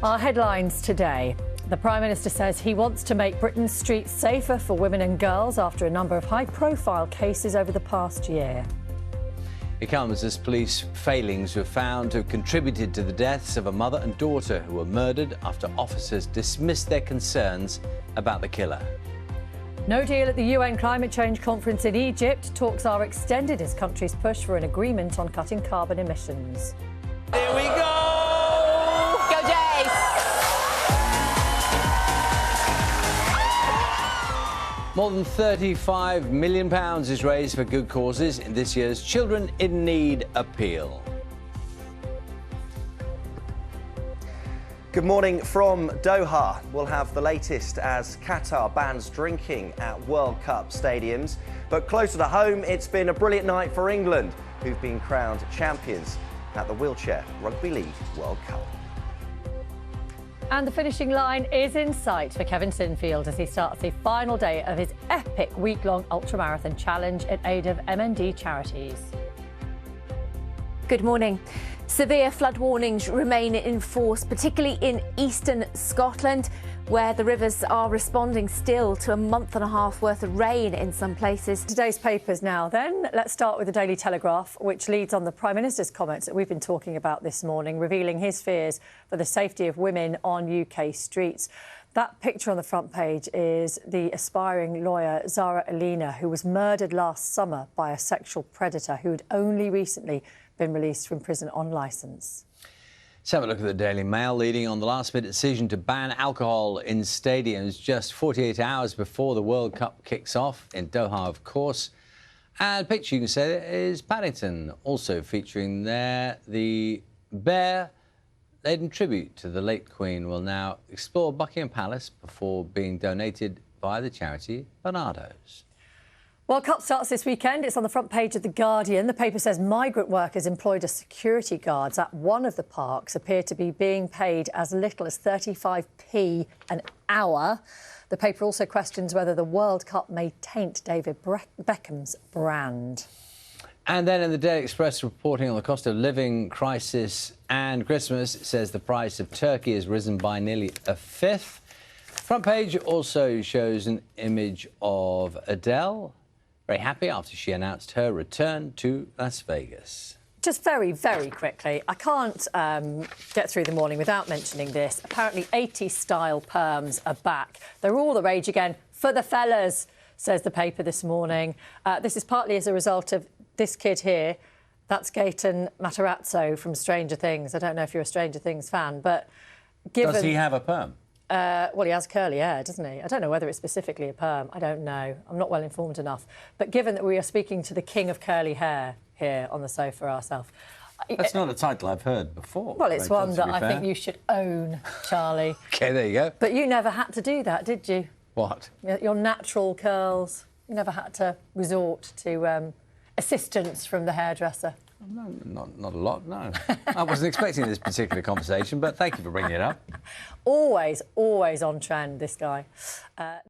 Our headlines today. The Prime Minister says he wants to make Britain's streets safer for women and girls after a number of high-profile cases over the past year. It comes as police failings were found to have contributed to the deaths of a mother and daughter who were murdered after officers dismissed their concerns about the killer. No deal at the UN climate change conference in Egypt. Talks are extended as countries push for an agreement on cutting carbon emissions. Here we go! Go Jays! More than £35 million is raised for good causes in this year's Children in Need appeal. Good morning from Doha. We'll have the latest as Qatar bans drinking at World Cup stadiums. But closer to home, it's been a brilliant night for England, who've been crowned champions at the Wheelchair Rugby League World Cup. And the finishing line is in sight for Kevin Sinfield as he starts the final day of his epic week-long ultramarathon challenge in aid of MND charities. Good morning. Severe flood warnings remain in force, particularly in eastern Scotland, where the rivers are responding still to a month-and-a-half worth of rain in some places. Today's papers now then. Let's start with the Daily Telegraph, which leads on the Prime Minister's comments that we've been talking about this morning, revealing his fears for the safety of women on UK streets. That picture on the front page is the aspiring lawyer Zara Alina, who was murdered last summer by a sexual predator who had only recently been released from prison on licence. Let's have a look at the Daily Mail, leading on the last-minute decision to ban alcohol in stadiums just 48 hours before the World Cup kicks off in Doha, of course. And the picture you can say is Paddington, also featuring there the bear laden tribute to the late Queen will now explore Buckingham Palace before being donated by the charity Barnardo's. World Cup starts this weekend. It's on the front page of The Guardian. The paper says migrant workers employed as security guards at one of the parks appear to be being paid as little as 35p an hour. The paper also questions whether the World Cup may taint David Beckham's brand. And then in the Daily Express, reporting on the cost of living crisis and Christmas, it says the price of turkey has risen by nearly a fifth. Front page also shows an image of Adele, very happy after she announced her return to Las Vegas. Just very, very quickly, I can't get through the morning without mentioning this. Apparently 80s-style perms are back. They're all the rage again for the fellas, says the paper this morning. This is partly as a result of this kid here. That's Gaten Matarazzo from Stranger Things. I don't know if you're a Stranger Things fan, but given... Does he have a perm? Well, he has curly hair, doesn't he? I don't know whether it's specifically a perm. I don't know. I'm not well informed enough. But given that we are speaking to the king of curly hair here on the sofa ourselves... That's not a title I've heard before. Well, it's one that I think you should own, Charlie. OK, there you go. But you never had to do that, did you? What? Your natural curls. You never had to resort to assistance from the hairdresser. No, not a lot, no. I wasn't expecting this particular conversation, but thank you for bringing it up. Always, always on trend, this guy.